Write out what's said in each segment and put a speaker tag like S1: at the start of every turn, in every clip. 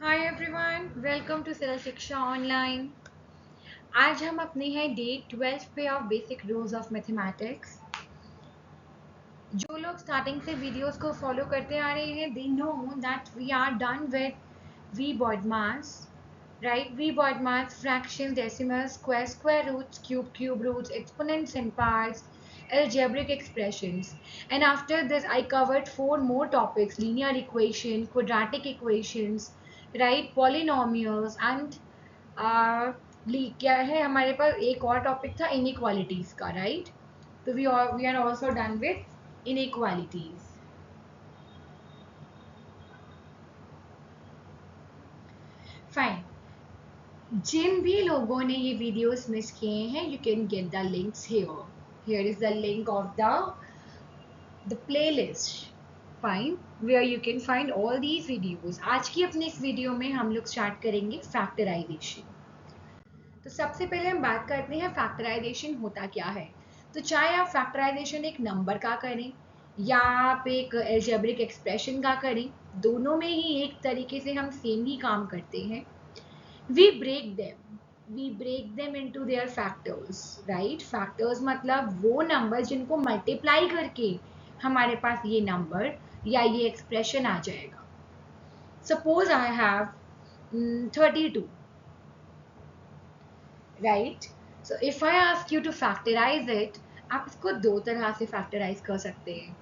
S1: Hi everyone, welcome to Saral Shiksha online. आज हम अपने हैं डे 12 पे of basic rules of mathematics. जो लोग स्टार्टिंग से वीडियोस को फॉलो करते आ रहे हैं, they know that we are done with we BODMAS, right? We BODMAS, fractions, decimals, square roots, cube roots, exponents and parts, algebraic expressions. And after this I covered four more topics: linear equation, quadratic equations, right, polynomials and क्या है हमारे पास एक और topic था inequalities का, right? तो we are also done with inequalities. Fine. जिन भी लोगों ने ये वीडियोस मिस किए हैं, you can get the links here. Here is the link of the playlist, fine, where you can find all these videos. आज की अपने इस वीडियो में हम लोग स्टार्ट करेंगे फैक्टराइजेशन। तो सबसे पहले हम बात करते हैं फैक्टराइजेशन होता क्या है। तो चाहे आप फैक्टराइजेशन एक नंबर का करें या आप एक एल्जेब्रिक एक्सप्रेशन का करें, दोनों में ही एक तरीके से हम सेम ही काम करते हैं। We break them we break them into their factors, right? Factors मतलब वो नंबर जिनको मल्टीप्लाई करके हमारे पास ये नंबर या ये एक्सप्रेशन आ जाएगा। Suppose I have 32, right? So if I ask you to factorize it, आप इसको दो तरह से फैक्टराइज कर सकते हैं।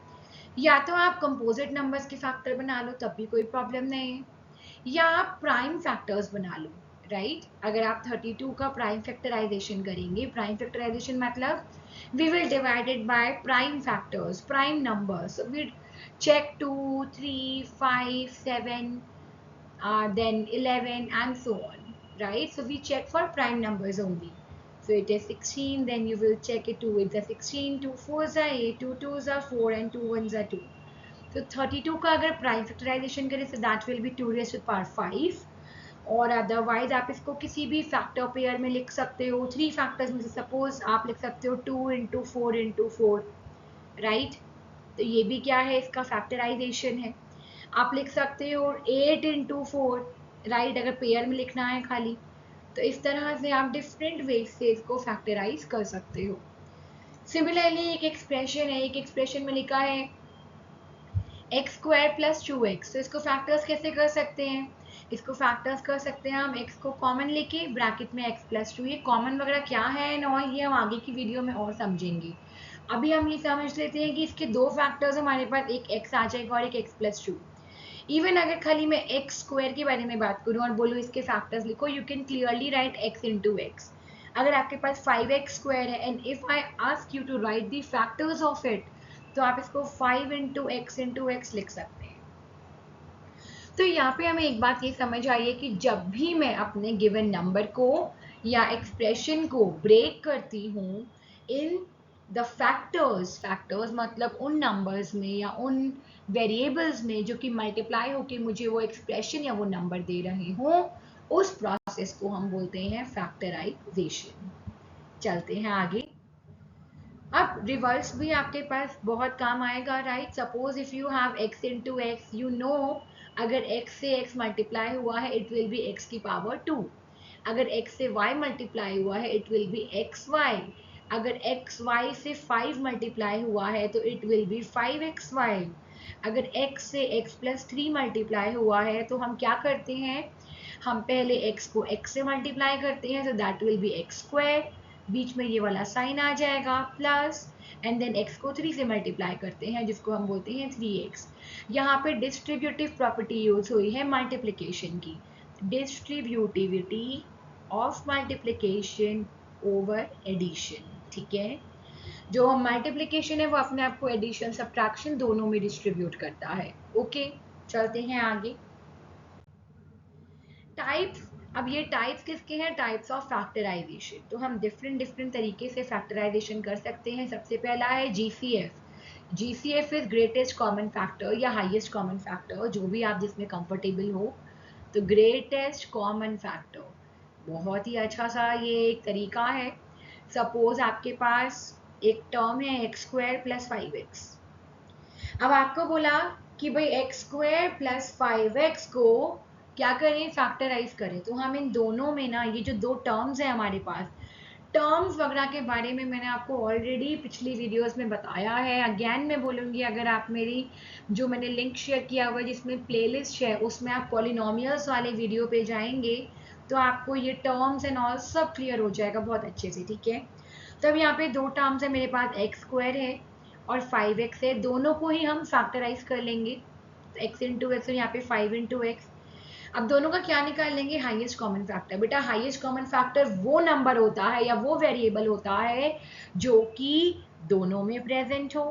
S1: या तो आप कंपोजिट नंबर्स के फैक्टर बना लो, तब भी कोई प्रॉब्लम नहीं है, या आप प्राइम फैक्टर्स बना लो, राइट? अगर आप 32 का प्राइम फैक्टराइजेशन करेंगे, प्राइम फैक्टराइजेशन मतलब we will divide it by prime factors, prime numbers. We check 2, 3, 5, 7, then 11 and so on, right? So we check for prime numbers only. So it is 16, then you will check it 2 with the 16, 2 4s are 8, 2 2s are 4 and 2 1s are 2. So 32 का अगर prime factorisation करें, so that will be 2 raised to the power 5. और otherwise आप इसको किसी भी factor pair में लिख सकते हो, थ्री फैक्टर्स में से सपोज आप लिख सकते हो 2 इंटू 4 इंटू 4, राइट? तो ये भी क्या है, इसका फैक्टराइजेशन है। आप लिख सकते हो 8 इंटू 4, राइट? अगर पेयर में लिखना है खाली, तो इस तरह से आप डिफरेंट वेज से इसको फैक्टराइज कर सकते हो। सिमिलरली एक एक्सप्रेशन है, एक एक्सप्रेशन में लिखा है एक्स स्क्वायर प्लस 2x, तो इसको फैक्टर्स कैसे कर सकते हैं? इसको फैक्टर्स कर सकते हैं हम x को कॉमन लेके, ब्रैकेट में x प्लस 2, ये कॉमन वगैरह क्या है और ये हम आगे की वीडियो में और समझेंगे। अभी हम ये समझ लेते हैं कि इसके दो फैक्टर्स हमारे पास, एक x आ जाएगा और एक x प्लस 2। इवन अगर खाली मैं एक्स स्क्वायर के बारे में बात करूं और बोलूं इसके फैक्टर्स लिखो, you can clearly write x into x. अगर आपके पास 5x स्क्वायर है and if I ask you to write the factors of it, तो आप इसको 5 इंटू एक्स लिख सकते हैं। तो यहाँ पे हमें एक बात ये समझ आई है कि जब भी मैं अपने गिवन नंबर को या एक्सप्रेशन को ब्रेक करती हूँ इन द फैक्टर्स, फैक्टर्स मतलब उन नंबर्स में या उन वेरिएबल्स में जो कि मल्टीप्लाई होके मुझे वो एक्सप्रेशन या वो नंबर दे रहे हों, उस प्रोसेस को हम बोलते हैं फैक्टराइजेशन। चलते हैं आगे। अब रिवर्स भी आपके पास बहुत काम आएगा, right? Suppose if you have x into x, you know अगर x से x मल्टीप्लाई हुआ है इट विल बी x की पावर 2। अगर x से y मल्टीप्लाई हुआ है इट विल बी xy। अगर xy से 5 मल्टीप्लाई हुआ है तो इट विल बी 5xy। अगर x से x प्लस 3 मल्टीप्लाई हुआ है तो हम क्या करते हैं, हम पहले x को x से मल्टीप्लाई करते हैं, तो that will be x square, बीच में ये वाला साइन आ जाएगा प्लस, एंड देन x को 3 से मल्टीप्लाई करते हैं जिसको हम बोलते हैं 3x। यहाँ पे डिस्ट्रीब्यूटिव प्रॉपर्टी यूज हुई है मल्टीप्लिकेशन की, distributivity of multiplication over addition, ठीक है? जो मल्टीप्लिकेशन है वो अपने आप को एडिशन सब्ट्रैक्शन दोनों में डिस्ट्रीब्यूट करता है। ओके, चलते हैं आगे। टाइप्स। अब ये टाइप्स किसके हैं? Types of factorization. तो हम डिफरेंट डिफरेंट तरीके से फैक्टराइजेशन कर सकते हैं। सबसे पहला है GCF. GCF is greatest common factor या हाईएस्ट कॉमन फैक्टर, जो भी आप जिसमें कंफर्टेबल हो। तो ग्रेटेस्ट कॉमन फैक्टर बहुत ही अच्छा सा ये एक तरीका है। सपोज आपके पास एक टर्म है एक्स स्क्वायर प्लस 5x। अब आपको बोला कि भाई एक्स स्क्वायर प्लस 5x को क्या करें, फैक्टराइज करें। तो हम इन दोनों में ना, ये जो दो टर्म्स है हमारे पास, टर्म्स वगैरह के बारे में मैंने आपको ऑलरेडी पिछली वीडियोस में बताया है। अगेन मैं बोलूँगी, अगर आप मेरी जो मैंने लिंक शेयर किया हुआ है जिसमें प्लेलिस्ट है, उसमें आप पॉलिनोमियल्स वाले वीडियो पे जाएंगे तो आपको ये टर्म्स एंड ऑल सब क्लियर हो जाएगा बहुत अच्छे से, ठीक है। तो अब यहाँ पे दो टर्म्स है मेरे पास, एक्स स्क्वायर है और 5x है, दोनों को ही हम फैक्टराइज कर लेंगे। एक्स इंटू एक्स और यहाँ पे 5 × x। अब दोनों का क्या निकाल लेंगे, हाईएस्ट कॉमन फैक्टर। बेटा हाईएस्ट कॉमन फैक्टर वो नंबर होता है या वो वेरिएबल होता है जो कि दोनों में प्रेजेंट हो,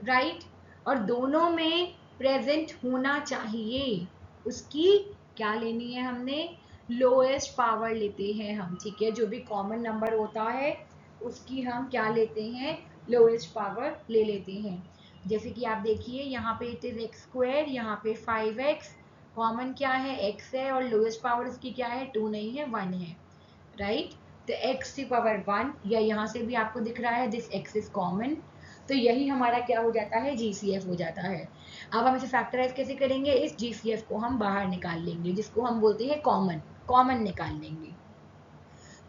S1: राइट। और दोनों में प्रेजेंट होना चाहिए, उसकी क्या लेनी है हमने, लोएस्ट पावर लेते हैं हम, ठीक है। जो भी कॉमन नंबर होता है उसकी हम क्या लेते हैं, लोएस्ट पावर ले लेते हैं। जैसे कि आप देखिए यहाँ पे इट इज एक्स स्क्वायर, यहाँ पे 5x, कॉमन क्या है, x है और लोएस्ट पावर इसकी क्या है, 2 नहीं है 1 है, राइट। तो x की पावर 1, या यहाँ से भी आपको दिख रहा है दिस x इज कॉमन, तो यही हमारा क्या हो जाता है, GCF हो जाता है। अब हम इसे फैक्टराइज कैसे करेंगे, इस GCF को हम बाहर निकाल लेंगे, जिसको हम बोलते हैं कॉमन, कॉमन निकाल लेंगे।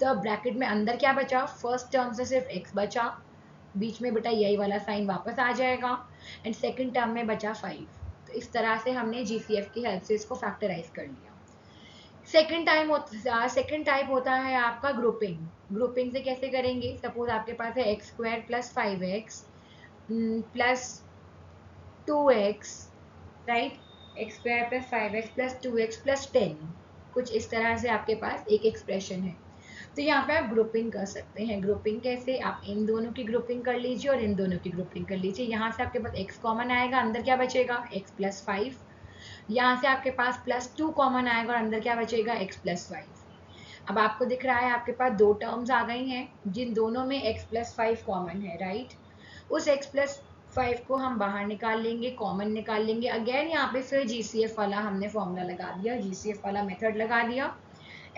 S1: तो अब ब्रैकेट में अंदर क्या बचा, फर्स्ट टर्म से सिर्फ x बचा, बीच में बेटा यही वाला साइन वापस आ जाएगा, एंड सेकंड टर्म में बचा 5। तो इस तरह से हमने GCF की हेल्प से इसको फैक्टराइज कर लिया। सेकंड टाइप होता है आपका ग्रुपिंग। ग्रुपिंग से कैसे करेंगे, सपोज आपके पास है x square plus 5x plus 2x, right. X square plus 5x plus 2x plus 10, कुछ इस तरह से आपके पास एक एक्सप्रेशन है। तो यहाँ पे आप ग्रुपिंग कर सकते हैं। ग्रुपिंग कैसे, आप इन दोनों की ग्रुपिंग कर लीजिए और इन दोनों की ग्रुपिंग कर लीजिए। यहाँ से आपके पास x कॉमन आएगा, अंदर क्या बचेगा, x प्लस 5। यहाँ से आपके पास प्लस 2 कॉमन आएगा और अंदर क्या बचेगा, x प्लस 5। अब आपको दिख रहा है आपके पास दो टर्म्स आ गई हैं जिन दोनों में x प्लस 5 कॉमन है, राइट। उस x प्लस 5 को हम बाहर निकाल लेंगे, कॉमन निकाल लेंगे। अगेन यहाँ पे फिर GCF वाला हमने फॉर्मूला लगा दिया, GCF वाला मेथड लगा दिया।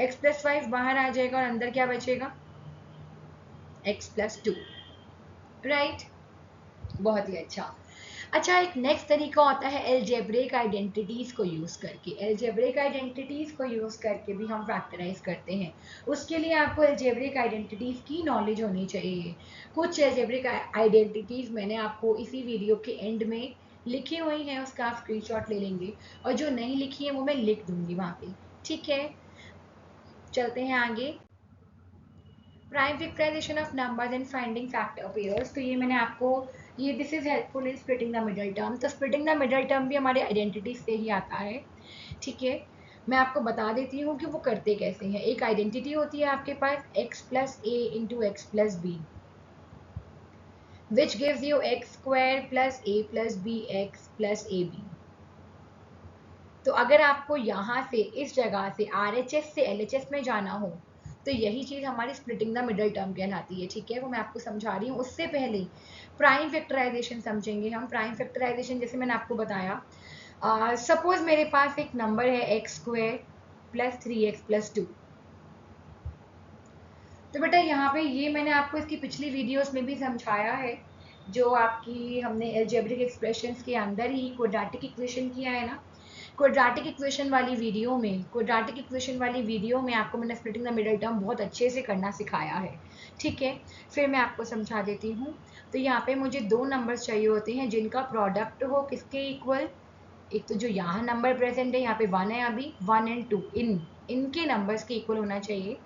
S1: x प्लस 5 बाहर आ जाएगा और अंदर क्या बचेगा, x प्लस 2, राइट। बहुत ही अच्छा। अच्छा, एक नेक्स्ट तरीका होता है एलजेब्रिक आइडेंटिटीज को यूज करके। एलजेब्रिक आइडेंटिटीज को यूज करके भी हम फैक्टराइज करते हैं। उसके लिए आपको एलजेब्रिक आइडेंटिटीज की नॉलेज होनी चाहिए। कुछ एलजेब्रिक आइडेंटिटीज मैंने आपको इसी वीडियो के एंड में लिखी हुई हैं, उसका आप स्क्रीनशॉट ले लेंगे, और जो नहीं लिखी है वो मैं लिख दूंगी वहां पे, ठीक है। चलते हैं आगे। Prime factorization of numbers and finding factor pairs. तो ये मैंने आपको, ये this is helpful in splitting the middle term. तो स्प्लिटिंग द मिडल टर्म भी हमारे आइडेंटिटी से ही आता है, ठीक है। मैं आपको बता देती हूँ कि वो करते कैसे हैं। एक आइडेंटिटी होती है आपके पास x plus a into x plus b, which gives you x square plus a plus b x plus a b. तो अगर आपको यहाँ से इस जगह से RHS से LHS में जाना हो तो यही चीज हमारी स्प्लिटिंग द मिडल टर्म कहलाती है, ठीक है। वो मैं आपको समझा रही हूँ। उससे पहले प्राइम फैक्टराइजेशन समझेंगे हम। प्राइम फैक्टराइजेशन जैसे मैंने आपको बताया, सपोज मेरे पास एक नंबर है x square plus 3x plus 2। तो बेटा यहाँ पे ये मैंने आपको इसकी पिछली वीडियोस में भी समझाया है, जो आपकी हमने एल्जेब्रिक एक्सप्रेशंस के अंदर ही क्वाड्रेटिक इक्वेशन किया है ना। क्वाड्रेटिक इक्वेशन वाली वीडियो में आपको मैंने स्प्लिटिंग द मिडल टर्म बहुत अच्छे से करना सिखाया है, ठीक है। फिर मैं आपको समझा देती हूँ। तो यहाँ पे मुझे दो नंबर्स चाहिए होते हैं जिनका प्रोडक्ट हो किसके इक्वल। एक तो जो यहाँ नंबर प्रेजेंट है, यहाँ पे 1 है अभी, 1 एंड 2 इनके नंबर्स के इक्वल होना चाहिए।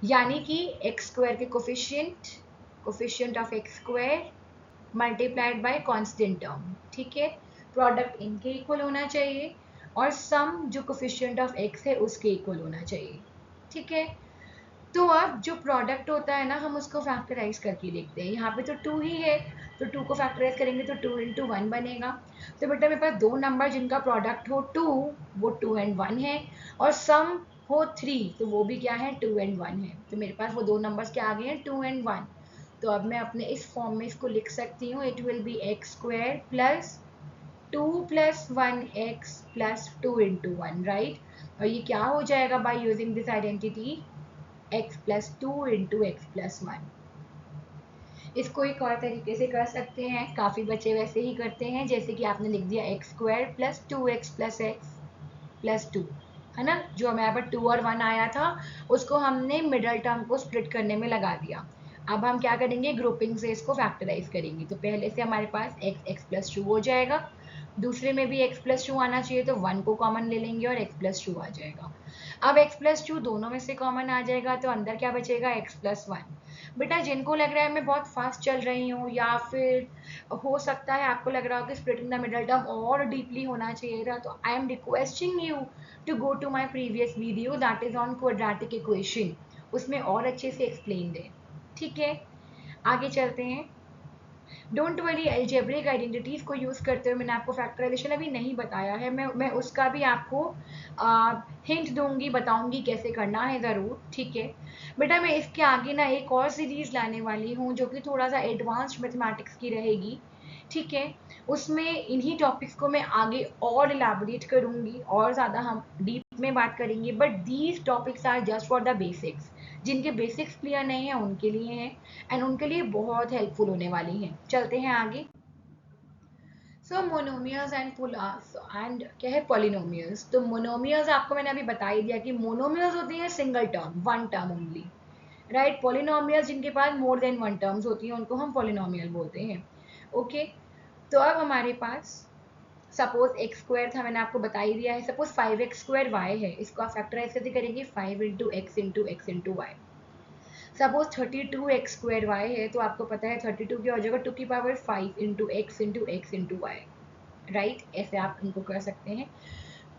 S1: यानी कि एक्स स्क्वायर के coefficient of x square multiplied by constant term, ठीक है। प्रोडक्ट इनके इक्वल होना चाहिए और सम जो कोफिशिएंट ऑफ एक्स है उसके इक्वल होना चाहिए, ठीक है। तो अब जो प्रोडक्ट होता है ना, हम उसको फैक्टराइज करके देखते हैं। यहाँ पे तो 2 ही है, तो 2 को फैक्टराइज करेंगे तो 2 इंटू 1 बनेगा। तो बेटा मेरे पास दो नंबर जिनका प्रोडक्ट हो 2, वो 2 एंड 1 है, और सम हो 3, तो वो भी क्या है, 2 एंड 1 है। तो मेरे पास वो दो नंबर्स क्या आ गए हैं, 2 एंड 1। तो अब मैं अपने इस फॉर्म में इसको लिख सकती हूँ, it will be x square plus 2 plus 1x plus 2 into 1, right. और ये क्या हो जाएगा by using this identity, x plus 2 into x plus 1। इसको एक और तरीके से कर सकते हैं, काफ़ी बच्चे वैसे ही करते हैं, जैसे कि आपने लिख दिया x square plus 2x plus x plus 2। है ना, जो हमारे पास 2 और 1 आया था उसको हमने मिडल टर्म को स्प्लिट करने में लगा दिया। अब हम क्या करेंगे, ग्रुपिंग से इसको फैक्टराइज करेंगे। तो पहले से हमारे पास x+2 हो जाएगा, दूसरे में भी x+2 आना चाहिए तो 1 को कॉमन ले लेंगे और x+2 आ जाएगा। अब x+2 दोनों में से कॉमन आ जाएगा तो अंदर क्या बचेगा, x+1। बेटा जिनको लग रहा है मैं बहुत फास्ट चल रही हूँ, या फिर हो सकता है आपको लग रहा हो कि स्प्लिटिंग द मिडल टर्म और डीपली होना चाहिए था, तो I am requesting you to go to my previous video that is on quadratic equation, उसमें और अच्छे से एक्सप्लेन है। ठीक है, आगे चलते हैं। डोंट वरी, अलजेब्रिक आइडेंटिटीज को यूज करते हुए मैंने आपको फैक्टराइजेशन अभी नहीं बताया है, मैं उसका भी आपको हिंट दूंगी, बताऊंगी कैसे करना है ज़रूर। ठीक है बेटा, मैं इसके आगे ना एक और सीरीज लाने वाली हूँ जो कि थोड़ा सा एडवांस्ड मैथमेटिक्स की रहेगी। ठीक है, उसमें इन्हीं टॉपिक्स को मैं आगे और इलाबोरेट करूंगी और ज़्यादा हम डीप में बात करेंगे, but these topics are just for the basics. जिनके बेसिक्स क्लियर नहीं है उनके लिए हैं, एंड उनके लिए बहुत हेल्पफुल होने वाली हैं। चलते हैं आगे। सो मोनोमियर्स एंड एंड क्या है, पॉलिनोमियल्स। तो मोनोमियल्स आपको मैंने अभी बता ही दिया कि मोनोमियल्स होती है single term, one term only, right. Polynomials जिनके पास मोर देन वन टर्म्स होती हैं उनको हम पॉलिनोमियल बोलते हैं। ओके, तो अब हमारे पास सपोज एक्स स्क्वायर था, मैंने आपको बता ही दिया है। सपोज 5x² y है, इसको आप फैक्टराइज कैसे करेंगे, 5 into x into x into y. Suppose 32x² y है, तो आपको पता है 32 क्या हो जाएगा, 2 की power 5 into x into x into y, right. ऐसे आप इनको कर सकते हैं।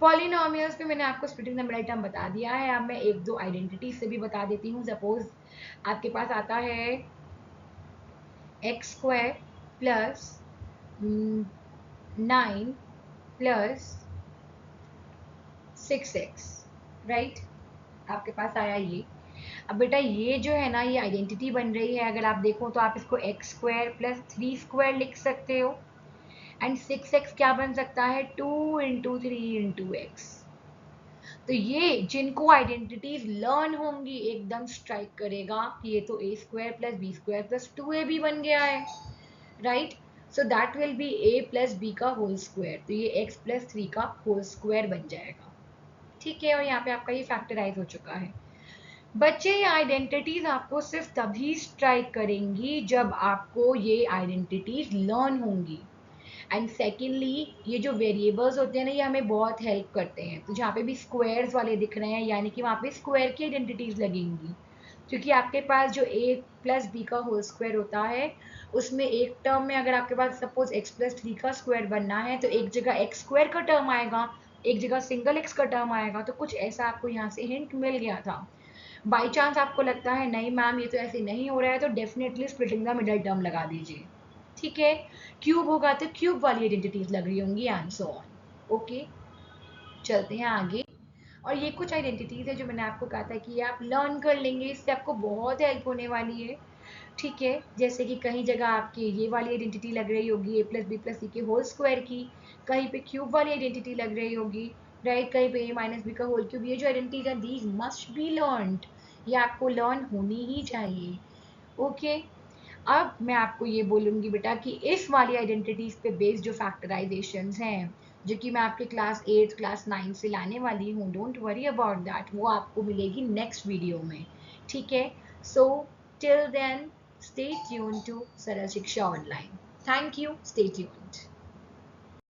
S1: पॉलिनोमियल्स में मैंने आपको स्प्लिटिंग द मिडल टर्म बता दिया है। अब मैं एक दो आइडेंटिटी से भी बता देती हूँ। सपोज आपके पास आता है x² plus 9 plus 6x, right. आपके पास आया ये। अब बेटा ये जो है ना, ये आइडेंटिटी बन रही है। अगर आप देखो तो आप इसको x² प्लस 3² लिख सकते हो, एंड 6x क्या बन सकता है, 2 इंटू 3 इंटू एक्स। तो ये जिनको आइडेंटिटीज लर्न होंगी एकदम स्ट्राइक करेगा कि ये तो a² plus b² plus 2ab बन गया है, right. So that will B a plus b का होल स्क्वायर, तो ये x प्लस 3 का होल स्क्वायर बन जाएगा। ठीक है, और यहाँ पे आपका ये फैक्टराइज हो चुका है। बच्चे, ये आइडेंटिटीज आपको सिर्फ तभी स्ट्राइक करेंगी जब आपको ये आइडेंटिटीज लर्न होंगी। एंड सेकेंडली, ये जो वेरिएबल्स होते हैं ना, ये हमें बहुत हेल्प करते हैं। तो जहाँ पे भी स्क्वायर्स वाले दिख रहे हैं, यानी कि वहाँ पे स्क्वायर की आइडेंटिटीज लगेंगी, क्योंकि आपके पास जो a प्लस बी का होल स्क्वायर होता है, उसमें एक टर्म में अगर आपके पास सपोज x प्लस 3 का स्क्वायर बनना है, तो एक जगह x² का टर्म आएगा, एक जगह सिंगल x का टर्म आएगा। तो कुछ ऐसा आपको यहाँ से हिंट मिल गया था। बाई चांस आपको लगता है नहीं मैम ये तो ऐसे नहीं हो रहा है, तो definitely splitting the middle term लगा दीजिए। ठीक है, क्यूब होगा तो क्यूब वाली आइडेंटिटीज लग रही होंगी, एंड सो ऑन। ओके, चलते हैं आगे। और ये कुछ आइडेंटिटीज है जो मैंने आपको कहा था कि आप लर्न कर लेंगे, इससे आपको बहुत हेल्प होने वाली है। ठीक है, जैसे कि कहीं जगह आपकी ये वाली आइडेंटिटी लग रही होगी a प्लस बी प्लस सी के होल स्क्वायर की, कहीं पे क्यूब वाली आइडेंटिटी लग रही होगी, राइट, कहीं पे a माइनस बी का होल क्यूब। ये जो आइडेंटिटीज है दीज मस्ट बी लर्नड, ये आपको लर्न होनी ही चाहिए। ओके, अब मैं आपको ये बोलूंगी बेटा कि इस वाली आइडेंटिटीज पे बेस्ड जो फैक्टराइजेशंस हैं, जो कि मैं आपके क्लास 8 क्लास 9 से लाने वाली हूँ, डोंट वरी अबाउट दैट, वो आपको मिलेगी नेक्स्ट वीडियो में। ठीक है, so till then stay tuned to Saral Shiksha online. Thank you, stay tuned.